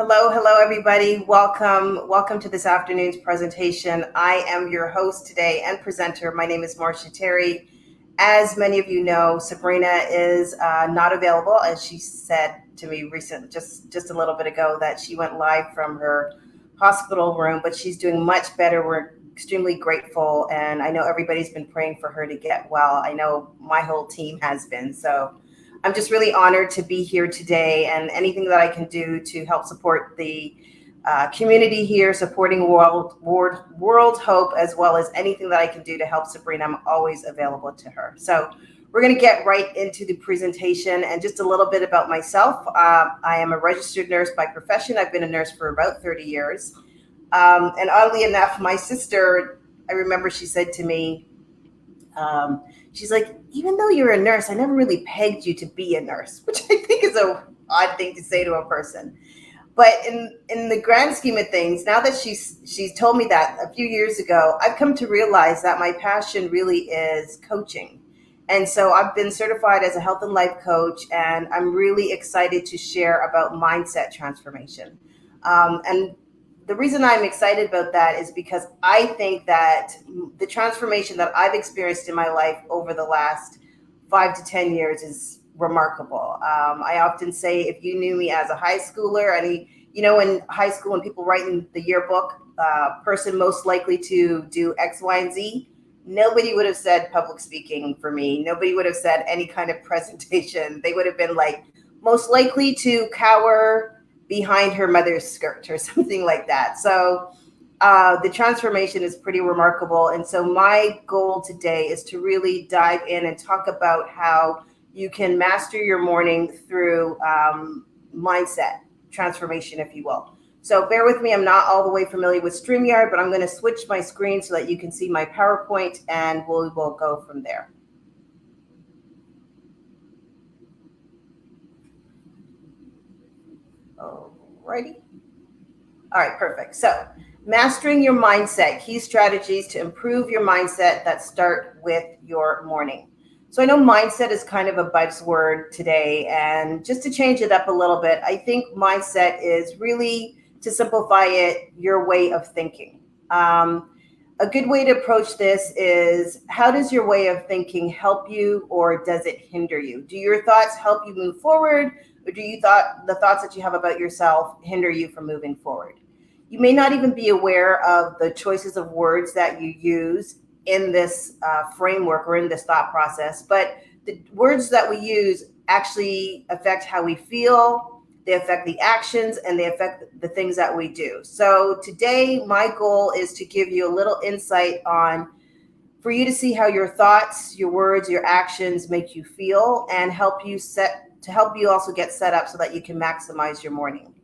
Hello, everybody. Welcome to this afternoon's presentation. I am your host today and presenter. My name is Marsha Terry. As many of you know, Sabrina is not available, as she said to me recently, just a little bit ago, that she went live from her hospital room, but she's doing much better. We're extremely grateful, and I know everybody's been praying for her to get well. I know my whole team has been, so I'm just really honored to be here today, and anything that I can do to help support the community here, supporting World Hope, as well as anything that I can do to help Sabrina, I'm always available to her. So we're going to get right into the presentation, and just a little bit about myself. I am a registered nurse by profession. I've been a nurse for about 30 years. And oddly enough, my sister, I remember she said to me, she's like, even though you're a nurse, I never really pegged you to be a nurse, which I think is an odd thing to say to a person. But in the grand scheme of things, now that she's told me that a few years ago, I've come to realize that my passion really is coaching. And so I've been certified as a health and life coach, and I'm really excited to share about mindset transformation. And the reason I'm excited about that is because I think that the transformation that I've experienced in my life over the last 5 to 10 years is remarkable. I often say, if you knew me as a high schooler, in high school when people write in the yearbook, person most likely to do X, Y, and Z, nobody would have said public speaking for me. Nobody would have said any kind of presentation. They would have been like, most likely to cower behind her mother's skirt or something like that. So the transformation is pretty remarkable. And so my goal today is to really dive in and talk about how you can master your morning through mindset transformation, if you will. So bear with me. I'm not all the way familiar with StreamYard, but I'm going to switch my screen so that you can see my PowerPoint, and we'll go from there. Alrighty. All right, perfect. So mastering your mindset, key strategies to improve your mindset that start with your morning. So I know mindset is kind of a buzzword today, and just to change it up a little bit, I think mindset is really, to simplify it, your way of thinking. A good way to approach this is, how does your way of thinking help you, or does it hinder you? Do your thoughts help you move forward, or do the thoughts that you have about yourself hinder you from moving forward? You may not even be aware of the choices of words that you use in this framework or in this thought process, but the words that we use actually affect how we feel, they affect the actions, and they affect the things that we do. So today, my goal is to give you a little insight for you to see how your thoughts, your words, your actions make you feel, and help you also get set up so that you can maximize your morning.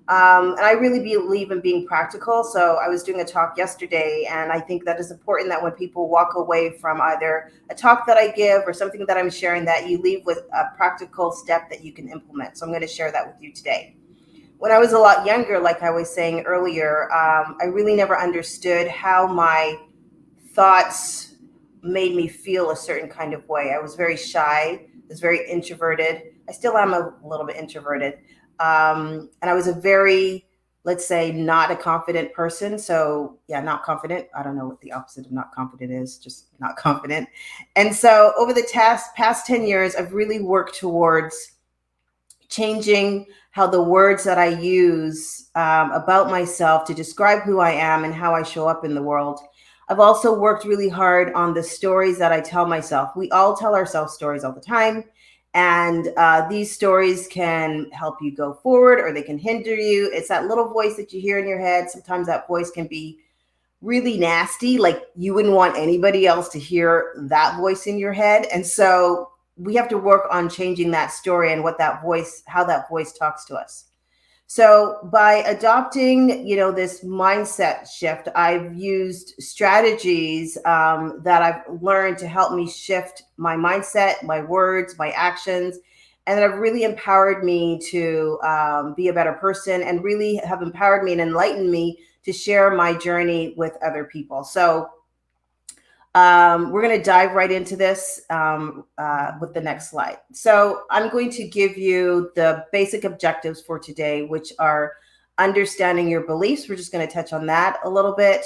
And I really believe in being practical. So I was doing a talk yesterday, and I think that is important that when people walk away from either a talk that I give or something that I'm sharing, that you leave with a practical step that you can implement. So I'm going to share that with you today. When I was a lot younger, like I was saying earlier, I really never understood how my thoughts made me feel a certain kind of way. I was very shy, I was very introverted. I still am a little bit introverted. And I was a very, let's say, not a confident person. So yeah, not confident. I don't know what the opposite of not confident is, just not confident. And so over the past 10 years, I've really worked towards changing how the words that I use about myself to describe who I am and how I show up in the world. I've also worked really hard on the stories that I tell myself. We all tell ourselves stories all the time. And these stories can help you go forward, or they can hinder you. It's that little voice that you hear in your head. Sometimes that voice can be really nasty. Like, you wouldn't want anybody else to hear that voice in your head. And so we have to work on changing that story and how that voice talks to us. So by adopting, this mindset shift, I've used strategies that I've learned to help me shift my mindset, my words, my actions, and that have really empowered me to be a better person, and really have empowered me and enlightened me to share my journey with other people. So we're going to dive right into this with the next slide. So I'm going to give you the basic objectives for today, which are understanding your beliefs. We're just going to touch on that a little bit.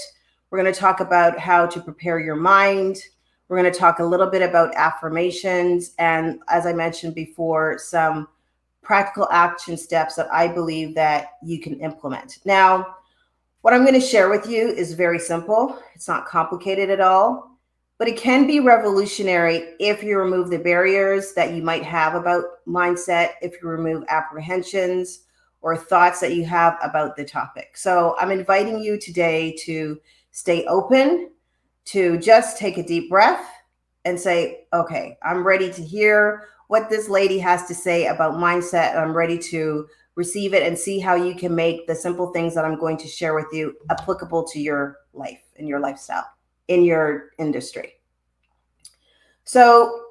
We're going to talk about how to prepare your mind. We're going to talk a little bit about affirmations. And as I mentioned before, some practical action steps that I believe that you can implement. Now, what I'm going to share with you is very simple. It's not complicated at all, but it can be revolutionary if you remove the barriers that you might have about mindset, if you remove apprehensions or thoughts that you have about the topic. So I'm inviting you today to stay open, to just take a deep breath and say, okay, I'm ready to hear what this lady has to say about mindset. I'm ready to receive it and see how you can make the simple things that I'm going to share with you applicable to your life and your lifestyle in your industry. So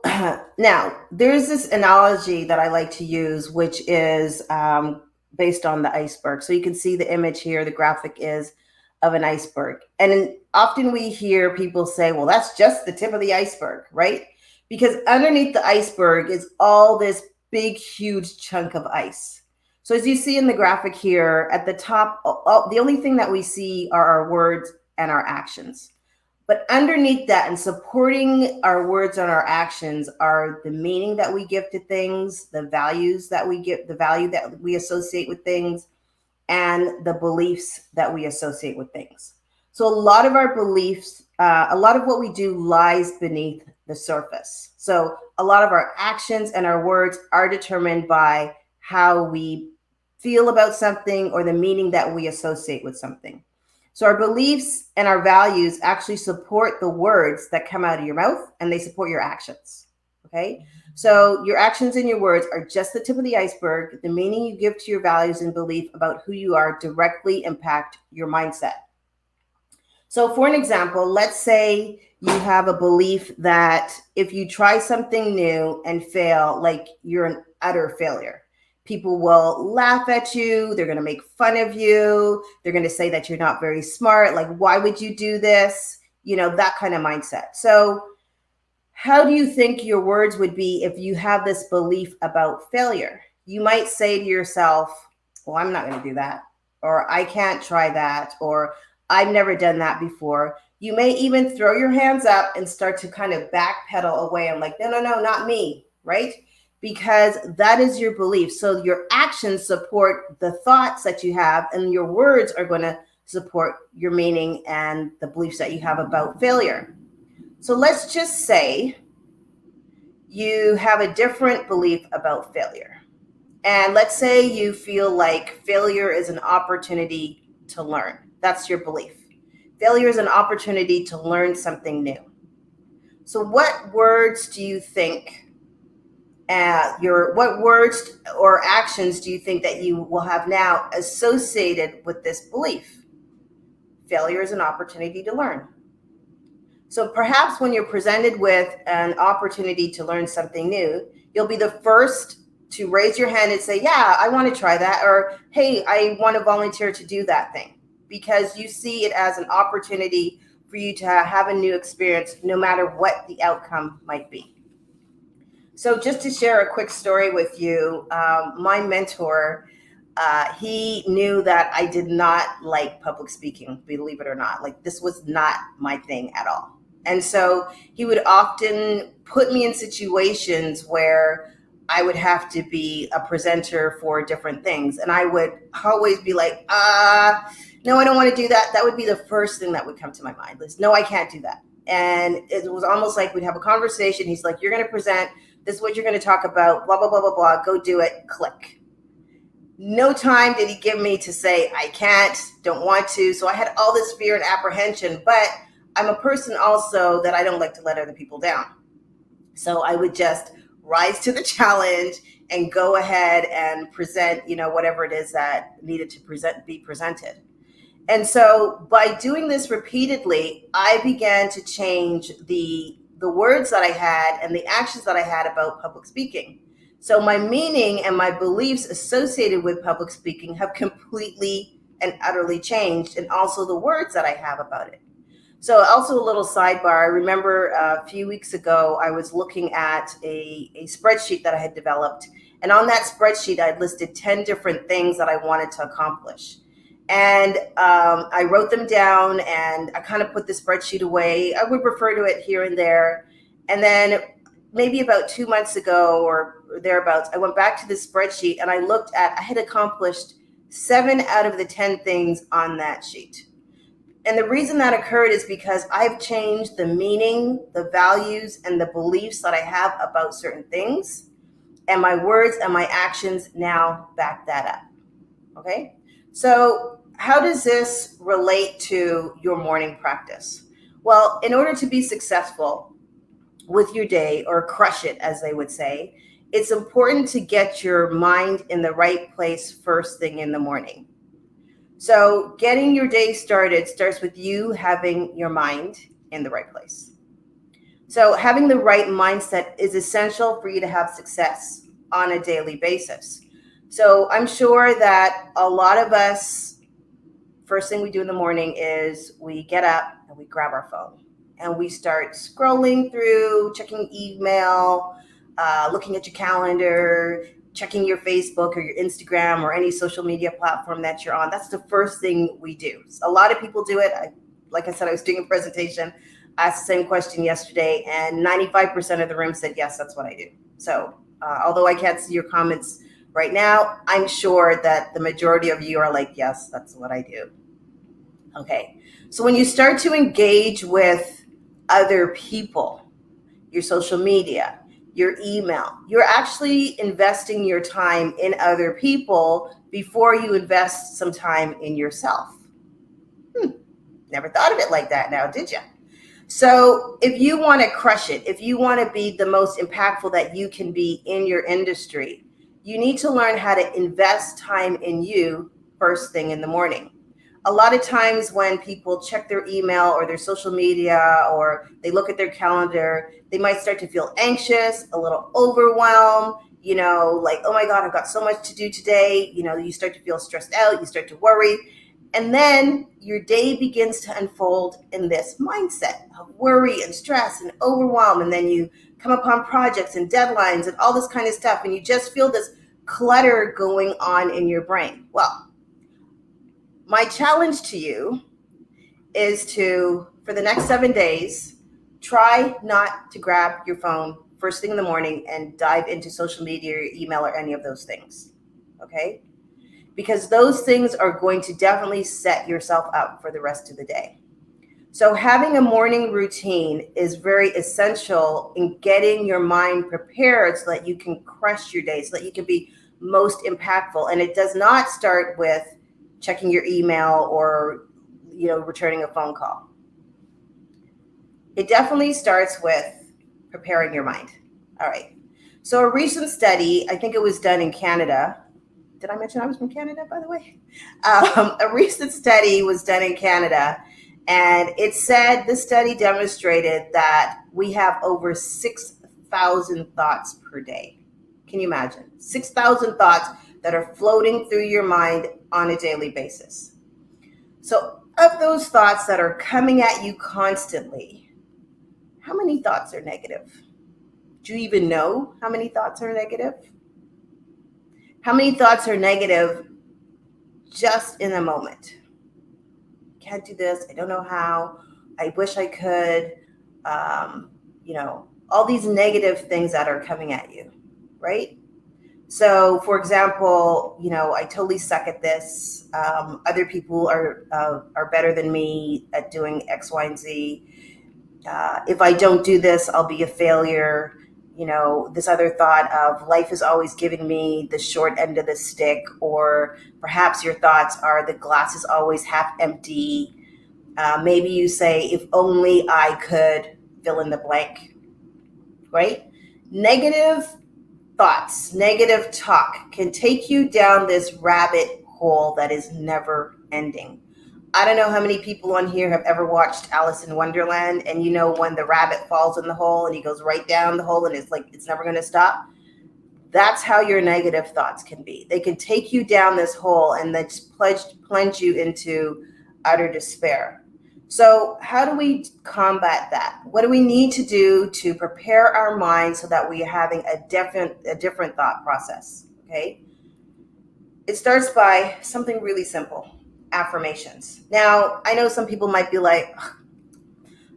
now there's this analogy that I like to use, which is based on the iceberg. So you can see the image here, the graphic is of an iceberg. And often we hear people say, well, that's just the tip of the iceberg, right? Because underneath the iceberg is all this big, huge chunk of ice. So as you see in the graphic here at the top, the only thing that we see are our words and our actions. But underneath that and supporting our words and our actions are the meaning that we give to things, the values that we give, the value that we associate with things, and the beliefs that we associate with things. So a lot of our beliefs, a lot of what we do lies beneath the surface. So a lot of our actions and our words are determined by how we feel about something or the meaning that we associate with something. So our beliefs and our values actually support the words that come out of your mouth, and they support your actions. Okay. So your actions and your words are just the tip of the iceberg. The meaning you give to your values and belief about who you are directly impact your mindset. So for an example, let's say you have a belief that if you try something new and fail, like you're an utter failure. People will laugh at you. They're going to make fun of you. They're going to say that you're not very smart. Like, why would you do this? You know, that kind of mindset. So how do you think your words would be if you have this belief about failure? You might say to yourself, well, I'm not going to do that, or I can't try that, or I've never done that before. You may even throw your hands up and start to kind of backpedal away. I'm like, no, not me, right? Because that is your belief. So your actions support the thoughts that you have, and your words are going to support your meaning and the beliefs that you have about failure. So let's just say you have a different belief about failure. And let's say you feel like failure is an opportunity to learn. That's your belief. Failure is an opportunity to learn something new. So what words do you think, what words or actions do you think that you will have now associated with this belief? Failure is an opportunity to learn. So perhaps when you're presented with an opportunity to learn something new, you'll be the first to raise your hand and say, yeah, I want to try that. Or, hey, I want to volunteer to do that thing, because you see it as an opportunity for you to have a new experience, no matter what the outcome might be. So just to share a quick story with you, my mentor, he knew that I did not like public speaking, believe it or not. Like, this was not my thing at all. And so he would often put me in situations where I would have to be a presenter for different things. And I would always be like, no, I don't want to do that. That would be the first thing that would come to my mind. No, I can't do that. And it was almost like we'd have a conversation. He's like, you're going to present. This is what you're going to talk about, blah, blah, blah, blah, blah. Go do it. Click. No time did he give me to say, I can't, don't want to. So I had all this fear and apprehension, but I'm a person also that I don't like to let other people down. So I would just rise to the challenge and go ahead and present, whatever it is that needed to be presented. And so by doing this repeatedly, I began to change the words that I had and the actions that I had about public speaking. So my meaning and my beliefs associated with public speaking have completely and utterly changed, and also the words that I have about it. So also a little sidebar, I remember a few weeks ago, I was looking at a spreadsheet that I had developed. And on that spreadsheet, I listed 10 different things that I wanted to accomplish. And I wrote them down, and I kind of put the spreadsheet away. I would refer to it here and there. And then maybe about 2 months ago or thereabouts, I went back to the spreadsheet and I had accomplished 7 out of the 10 things on that sheet. And the reason that occurred is because I've changed the meaning, the values, and the beliefs that I have about certain things. And my words and my actions now back that up. Okay? So, how does this relate to your morning practice? Well, in order to be successful with your day, or crush it, as they would say, it's important to get your mind in the right place first thing in the morning. So getting your day started starts with you having your mind in the right place. So having the right mindset is essential for you to have success on a daily basis. So I'm sure that a lot of us, first thing we do in the morning is we get up and we grab our phone and we start scrolling through, checking email, looking at your calendar, checking your Facebook or your Instagram or any social media platform that you're on. That's the first thing we do. A lot of people do it. Like I said, I was doing a presentation. I asked the same question yesterday, and 95% of the room said, yes, that's what I do. So although I can't see your comments right now, I'm sure that the majority of you are like, yes, that's what I do. Okay. So when you start to engage with other people, your social media, your email, you're actually investing your time in other people before you invest some time in yourself. Never thought of it like that now, did you? So if you want to crush it, if you want to be the most impactful that you can be in your industry, you need to learn how to invest time in you first thing in the morning. A lot of times when people check their email or their social media or they look at their calendar, they might start to feel anxious, a little overwhelmed, like, oh my God, I've got so much to do today. You start to feel stressed out, you start to worry. And then your day begins to unfold in this mindset of worry and stress and overwhelm. And then you come upon projects and deadlines and all this kind of stuff. And you just feel this clutter going on in your brain. Well, my challenge to you is to, for the next 7 days, try not to grab your phone first thing in the morning and dive into social media or email or any of those things. Okay? Because those things are going to definitely set yourself up for the rest of the day. So having a morning routine is very essential in getting your mind prepared so that you can crush your day, so that you can be most impactful. And it does not start with checking your email or, returning a phone call. It definitely starts with preparing your mind. All right. So a recent study, I think it was done in Canada. Did I mention I was from Canada, by the way? A recent study was done in Canada, and it said, this study demonstrated that we have over 6,000 thoughts per day. Can you imagine? 6,000 thoughts that are floating through your mind on a daily basis. So of those thoughts that are coming at you constantly, how many thoughts are negative? Do you even know how many thoughts are negative? How many thoughts are negative just in a moment? Can't do this. I don't know how. I wish I could. All these negative things that are coming at you, right? So, for example, I totally suck at this. Other people are better than me at doing X, Y, and Z. If I don't do this, I'll be a failure. This other thought of life is always giving me the short end of the stick, or perhaps your thoughts are the glass is always half empty. Maybe you say, if only I could fill in the blank, right? Negative thoughts, negative talk can take you down this rabbit hole that is never ending. I don't know how many people on here have ever watched Alice in Wonderland, and when the rabbit falls in the hole and he goes right down the hole and it's like it's never going to stop. That's how your negative thoughts can be. They can take you down this hole and then plunge you into utter despair. So how do we combat that? What do we need to do to prepare our mind so that we are having a different thought process? Okay. It starts by something really simple. affirmations. Now, I know some people might be like,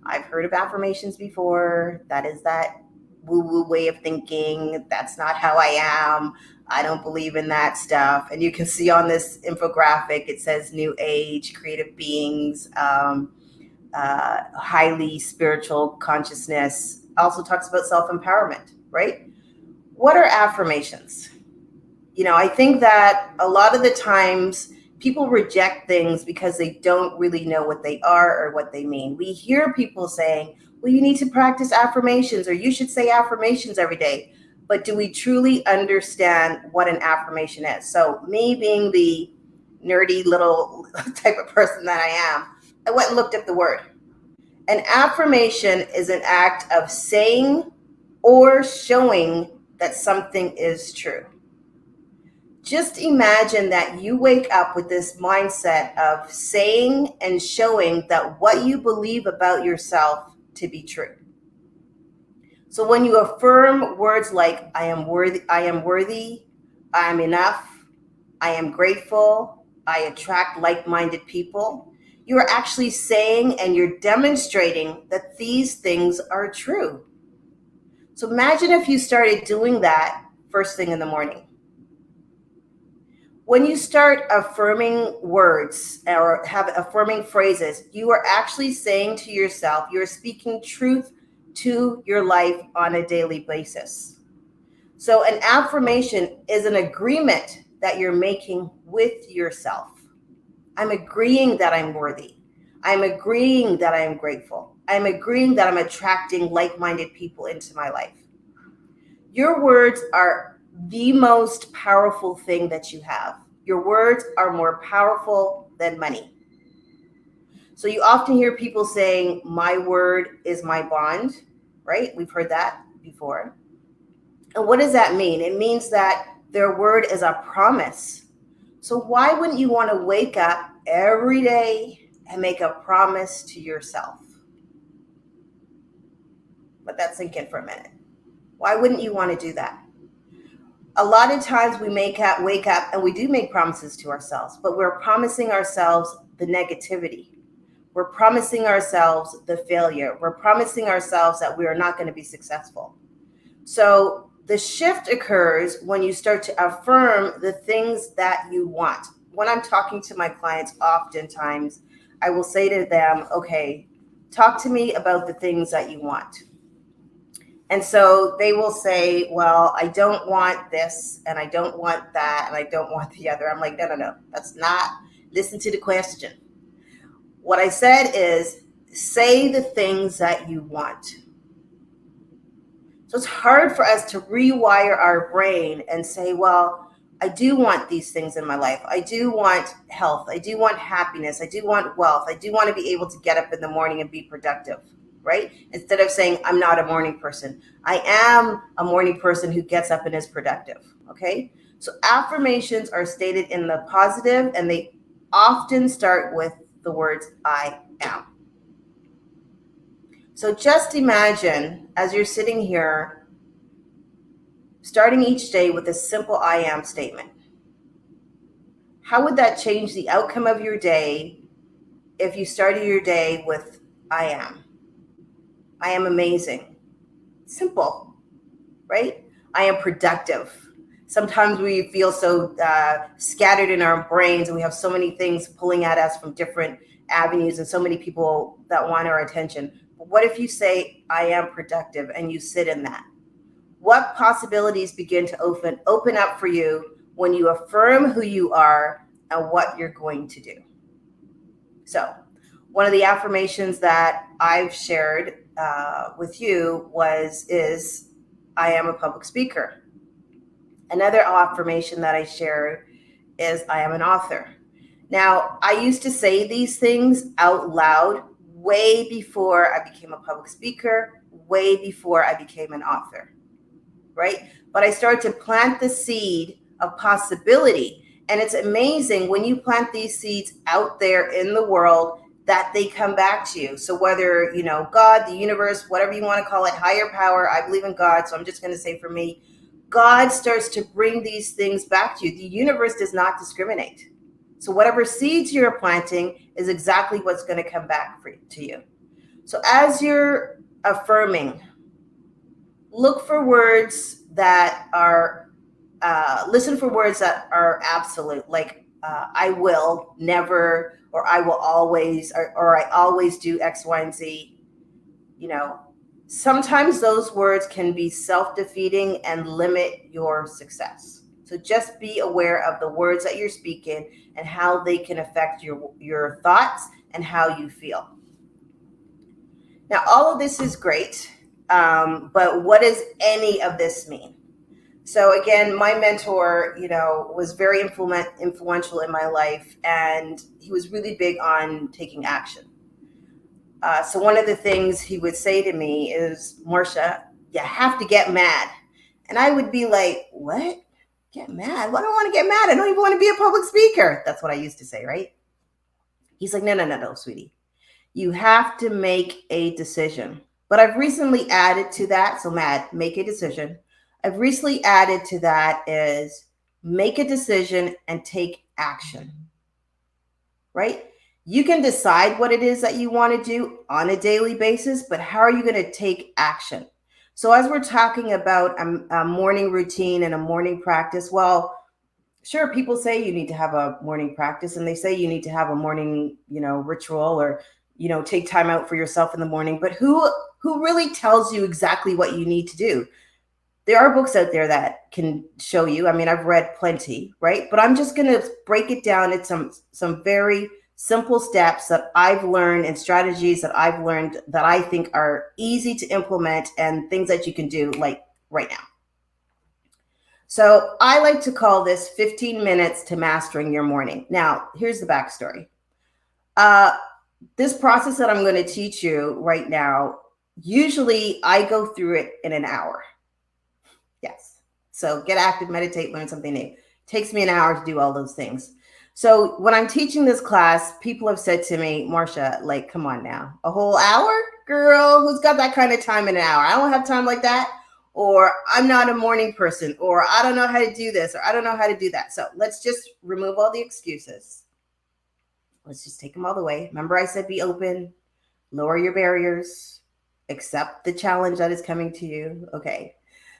I've heard of affirmations before. That is that woo-woo way of thinking. That's not how I am. I don't believe in that stuff. And you can see on this infographic, it says new age, creative beings, highly spiritual consciousness. Also talks about self-empowerment, right? What are affirmations? I think that a lot of the times people reject things because they don't really know what they are or what they mean. We hear people saying, well, you need to practice affirmations, or you should say affirmations every day. But do we truly understand what an affirmation is? So me being the nerdy little type of person that I am, I went and looked up the word. An affirmation is an act of saying or showing that something is true. Just imagine that you wake up with this mindset of saying and showing that what you believe about yourself to be true. So when you affirm words like I am worthy, I am enough, I am grateful, I attract like-minded people, you are actually saying and you're demonstrating that these things are true. So imagine if you started doing that first thing in the morning. When you start affirming words or have affirming phrases, you are actually saying to yourself, you're speaking truth to your life on a daily basis. So an affirmation is an agreement that you're making with yourself. I'm agreeing that I'm worthy. I'm agreeing that I am grateful. I'm agreeing that I'm attracting like-minded people into my life. Your words are the most powerful thing that you have. Your words are more powerful than money. So you often hear people saying, my word is my bond, right? We've heard that before. And what does that mean? It means that their word is a promise. So why wouldn't you want to wake up every day and make a promise to yourself? Let that sink in for a minute. Why wouldn't you want to do that? A lot of times we wake up and we do make promises to ourselves, but we're promising ourselves the negativity. We're promising ourselves the failure. We're promising ourselves that we are not going to be successful. So the shift occurs when you start to affirm the things that you want. When I'm talking to my clients, oftentimes I will say to them, okay, talk to me about the things that you want. And so they will say, well, I don't want this, and I don't want that, and I don't want the other. I'm like, no. That's not, listen to the question. What I said is, say the things that you want. So it's hard for us to rewire our brain and say, well, I do want these things in my life. I do want health. I do want happiness. I do want wealth. I do want to be able to get up in the morning and be productive, right? Instead of saying, I'm not a morning person. I am a morning person who gets up and is productive, okay? So affirmations are stated in the positive, and they often start with the words, I am. So just imagine as you're sitting here, starting each day with a simple I am statement. How would that change the outcome of your day if you started your day with I am? I am amazing. Simple, right? I am productive. Sometimes we feel so scattered in our brains, and we have so many things pulling at us from different avenues and so many people that want our attention. But what if you say, I am productive, and you sit in that? What possibilities begin to open up for you when you affirm who you are and what you're going to do? So one of the affirmations that I've shared with you is I am a public speaker. Another affirmation that I shared is I am an author. Now, I used to say these things out loud way before I became a public speaker, way before I became an author, right? But I started to plant the seed of possibility. And it's amazing when you plant these seeds out there in the world that they come back to you. So whether, God, the universe, whatever you want to call it, higher power, I believe in God. So I'm just going to say for me, God starts to bring these things back to you. The universe does not discriminate. So whatever seeds you're planting is exactly what's going to come back to you. So as you're affirming, look for words that are, listen for words that are absolute, like I will, never, or I will always, or I always do X, Y, and Z. You know, sometimes those words can be self-defeating and limit your success. So just be aware of the words that you're speaking and how they can affect your thoughts and how you feel. Now, all of this is great, but what does any of this mean? So again, my mentor, was very influential in my life, and he was really big on taking action. So one of the things he would say to me is, Marsha, you have to get mad. And I would be like, what? Get mad? Why do I want to get mad? I don't even want to be a public speaker. That's what I used to say, right? He's like, no, sweetie. You have to make a decision. But I've recently added to that, so mad, make a decision. I've recently added to that is make a decision and take action, right? You can decide what it is that you want to do on a daily basis, but how are you going to take action? So as we're talking about a morning routine and a morning practice, well, sure, people say you need to have a morning practice, and they say you need to have a morning, ritual, or, take time out for yourself in the morning. But who really tells you exactly what you need to do? There are books out there that can show you. I mean, I've read plenty, right? But I'm just going to break it down into some very simple steps that I've learned and strategies that I've learned that I think are easy to implement and things that you can do like right now. So I like to call this 15 minutes to mastering your morning. Now, here's the backstory. This process that I'm going to teach you right now, usually I go through it in an hour. Yes. So get active, meditate, learn something new. It takes me an hour to do all those things. So when I'm teaching this class, people have said to me, Marsha, like, come on now, a whole hour? Girl, who's got that kind of time in an hour? I don't have time like that. Or I'm not a morning person, or I don't know how to do this, or I don't know how to do that. So let's just remove all the excuses. Let's just take them all the way. Remember, I said be open, lower your barriers, accept the challenge that is coming to you. Okay.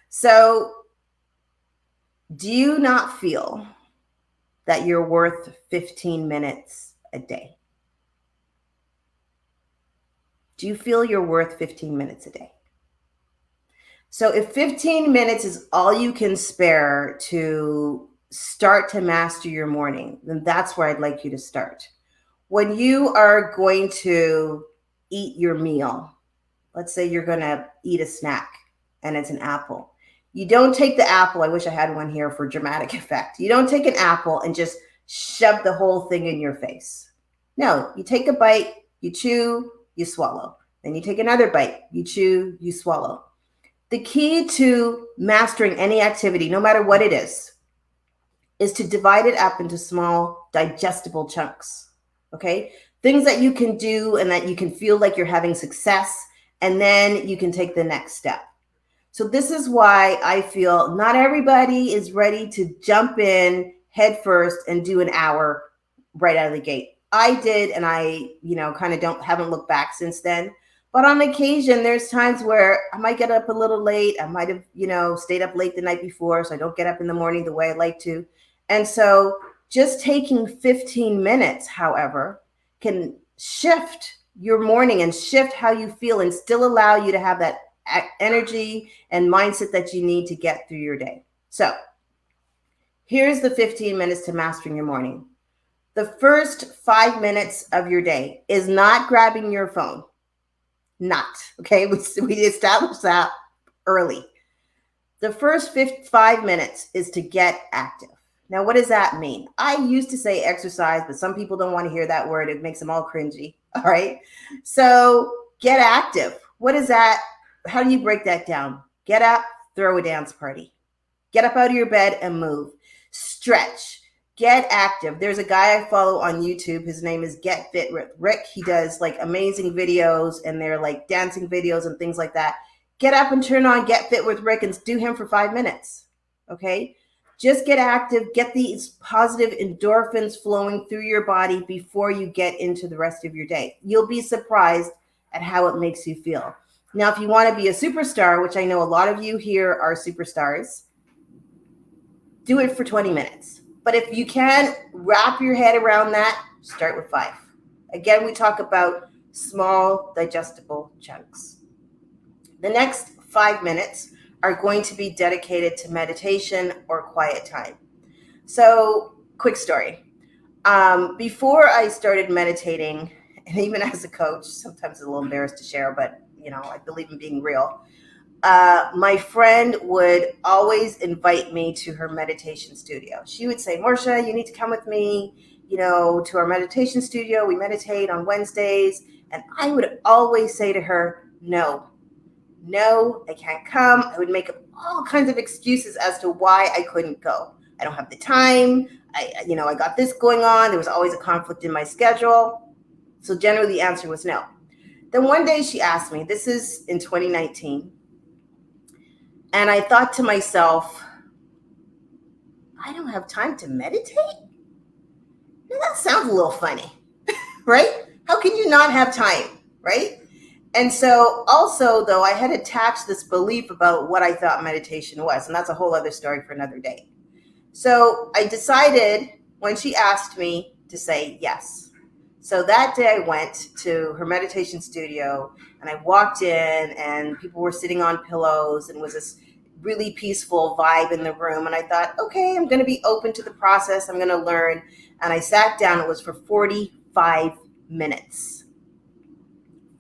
So do you not feel that you're worth 15 minutes a day? Do you feel you're worth 15 minutes a day? So if 15 minutes is all you can spare to start to master your morning, then that's where I'd like you to start. When you are going to eat your meal, let's say you're going to eat a snack and it's an apple. You don't take the apple. I wish I had one here for dramatic effect. You don't take an apple and just shove the whole thing in your face. No, you take a bite, you chew, you swallow. Then you take another bite, you chew, you swallow. The key to mastering any activity, no matter what it is to divide it up into small, digestible chunks, okay? Things that you can do and that you can feel like you're having success, and then you can take the next step. So this is why I feel not everybody is ready to jump in head first and do an hour right out of the gate. I did, and I, kind of haven't looked back since then. But on occasion, there's times where I might get up a little late. I might have, stayed up late the night before, so I don't get up in the morning the way I like to. And so just taking 15 minutes, however, can shift your morning and shift how you feel and still allow you to have that energy and mindset that you need to get through your day. So here's the 15 minutes to mastering your morning. The first 5 minutes of your day is not grabbing your phone. Not, okay? We established that early. The first 5 minutes is to get active. Now, what does that mean? I used to say exercise, but some people don't want to hear that word. It makes them all cringy, all right? So get active. What is that? How do you break that down? Get up, throw a dance party. Get up out of your bed and move. Stretch. Get active. There's a guy I follow on YouTube. His name is Get Fit with Rick. He does like amazing videos, and they're like dancing videos and things like that. Get up and turn on Get Fit with Rick and do him for 5 minutes. Okay. Just get active, get these positive endorphins flowing through your body before you get into the rest of your day. You'll be surprised at how it makes you feel. Now, if you want to be a superstar, which I know a lot of you here are superstars, do it for 20 minutes. But if you can wrap your head around that, start with 5. Again, we talk about small, digestible chunks. The next 5 minutes are going to be dedicated to meditation or quiet time. So, quick story. Before I started meditating, and even as a coach, sometimes it's a little embarrassed to share, but I believe in being real. My friend would always invite me to her meditation studio. She would say, Marsha, you need to come with me, to our meditation studio. We meditate on Wednesdays. And I would always say to her, no, I can't come. I would make up all kinds of excuses as to why I couldn't go. I don't have the time. I got this going on. There was always a conflict in my schedule. So generally the answer was no. Then one day she asked me, this is in 2019. And I thought to myself, I don't have time to meditate? Now that sounds a little funny, right? How can you not have time, right? And so also, though, I had attached this belief about what I thought meditation was, and that's a whole other story for another day. So I decided when she asked me to say yes. So that day I went to her meditation studio and I walked in and people were sitting on pillows and it was this really peaceful vibe in the room. And I thought, okay, I'm going to be open to the process. I'm going to learn. And I sat down. It was for 45 minutes.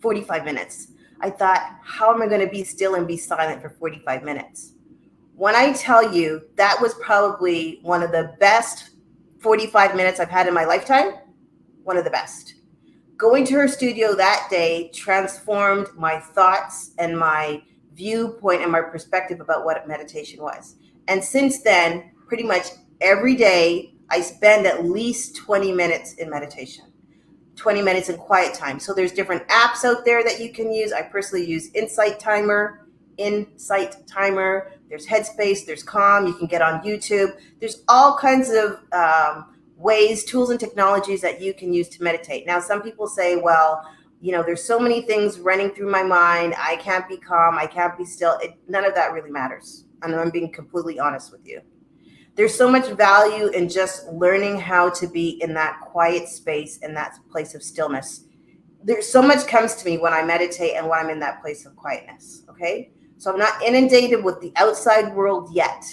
45 minutes. I thought, how am I going to be still and be silent for 45 minutes? When I tell you that was probably one of the best 45 minutes I've had in my lifetime, one of the best. Going to her studio that day transformed my thoughts and my viewpoint and my perspective about what meditation was. And since then, pretty much every day, I spend at least 20 minutes in meditation, 20 minutes in quiet time. So there's different apps out there that you can use. I personally use Insight Timer. There's Headspace, there's Calm. You can get on YouTube. There's all kinds of ways, tools and technologies that you can use to meditate. Now, some people say, well, there's so many things running through my mind. I can't be calm. I can't be still. None of that really matters. And I'm being completely honest with you. There's so much value in just learning how to be in that quiet space and that place of stillness. There's so much comes to me when I meditate and when I'm in that place of quietness. Okay. So I'm not inundated with the outside world yet,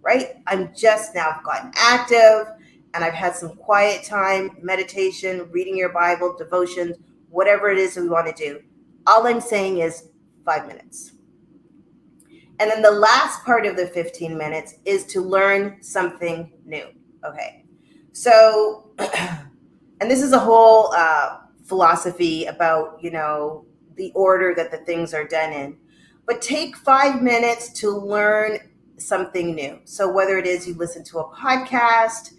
right? I'm just now gotten active and I've had some quiet time, meditation, reading your Bible, devotions, whatever it is that we want to do. All I'm saying is 5 minutes. And then the last part of the 15 minutes is to learn something new. Okay. So, and this is a whole philosophy about, the order that the things are done in. But take 5 minutes to learn something new. So whether it is you listen to a podcast,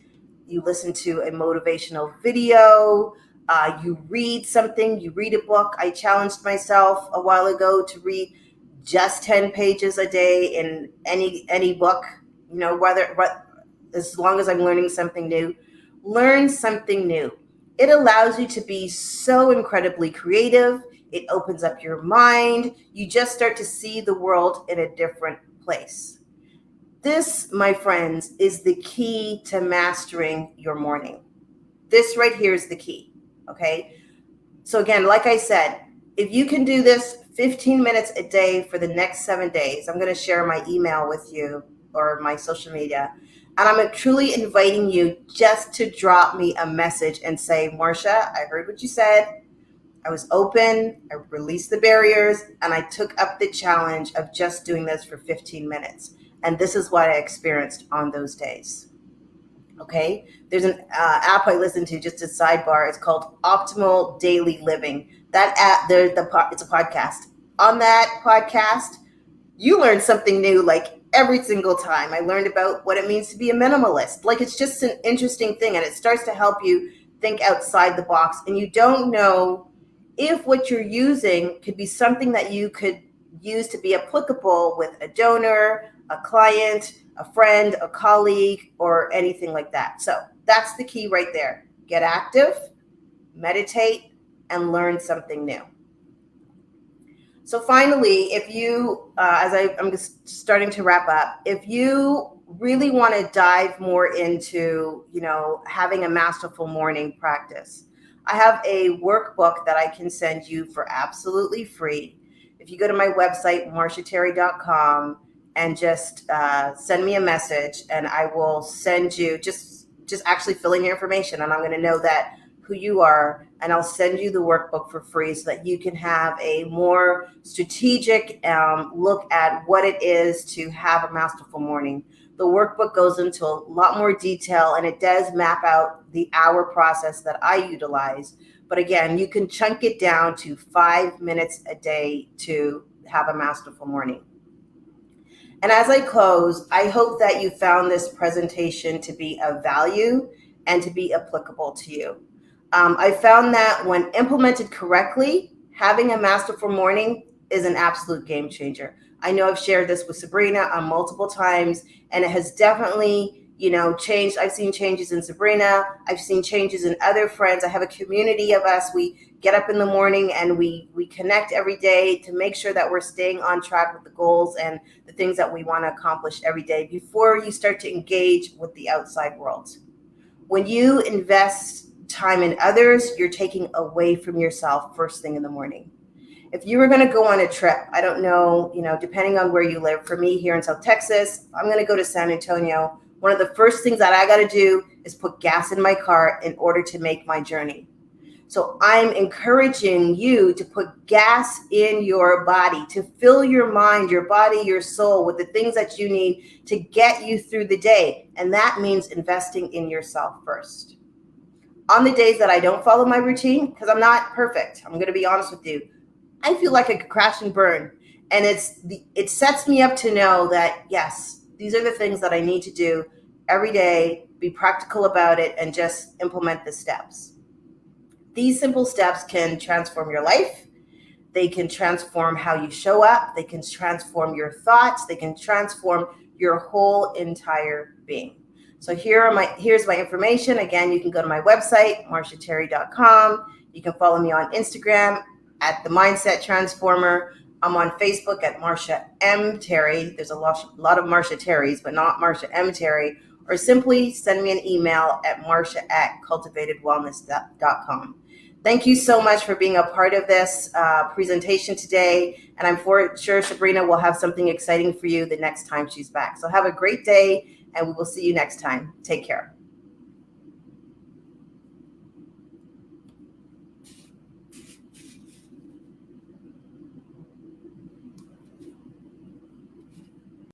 you listen to a motivational video, you read something, you read a book. I challenged myself a while ago to read just 10 pages a day in any book, as long as I'm learning something new. Learn something new. It allows you to be so incredibly creative. It opens up your mind. You just start to see the world in a different place. This, my friends, is the key to mastering your morning. This right here is the key, okay? So again, like I said, if you can do this 15 minutes a day for the next 7 days, I'm going to share my email with you or my social media. And I'm truly inviting you just to drop me a message and say, Marsha, I heard what you said. I was open, I released the barriers, and I took up the challenge of just doing this for 15 minutes. And this is what I experienced on those days. Okay? There's an app I listen to, just a sidebar. It's called Optimal Daily Living. That app, it's a podcast. On that podcast, you learn something new like every single time. I learned about what it means to be a minimalist. Like, it's just an interesting thing, and it starts to help you think outside the box. And you don't know if what you're using could be something that you could use to be applicable with a donor, a client, a friend, a colleague, or anything like that. So that's the key right there. Get active, meditate, and learn something new. So finally, if you, I'm just starting to wrap up, if you really want to dive more into, having a masterful morning practice, I have a workbook that I can send you for absolutely free. If you go to my website, marshaterry.com, and just send me a message, and I will send you just actually fill in your information, and I'm going to know that who you are, and I'll send you the workbook for free so that you can have a more strategic look at what it is to have a masterful morning. The workbook goes into a lot more detail, and it does map out the hour process that I utilize. But again, you can chunk it down to 5 minutes a day to have a masterful morning. And as I close, I hope that you found this presentation to be of value and to be applicable to you. I found that when implemented correctly, having a masterful morning is an absolute game changer. I know I've shared this with Sabrina on multiple times, and it has definitely, changed. I've seen changes in Sabrina. I've seen changes in other friends. I have a community of us. We get up in the morning and we connect every day to make sure that we're staying on track with the goals and the things that we want to accomplish every day before you start to engage with the outside world. When you invest time in others, you're taking away from yourself first thing in the morning. If you were going to go on a trip, I don't know, depending on where you live, for me here in South Texas, I'm going to go to San Antonio. One of the first things that I got to do is put gas in my car in order to make my journey. So I'm encouraging you to put gas in your body, to fill your mind, your body, your soul with the things that you need to get you through the day. And that means investing in yourself first. On the days that I don't follow my routine, because I'm not perfect, I'm going to be honest with you, I feel like I could crash and burn. And it sets me up to know that, yes, these are the things that I need to do every day, be practical about it, and just implement the steps. These simple steps can transform your life. They can transform how you show up. They can transform your thoughts. They can transform your whole entire being. So here's my information. Again, you can go to my website, marshaterry.com. You can follow me on Instagram at The Mindset Transformer. I'm on Facebook at Marsha M. Terry. There's a lot of Marsha Terrys, but not Marsha M. Terry. Or simply send me an email at marsha@cultivatedwellness.com. Thank you so much for being a part of this presentation today. And I'm sure Sabrina will have something exciting for you the next time she's back. So have a great day, and we will see you next time. Take care.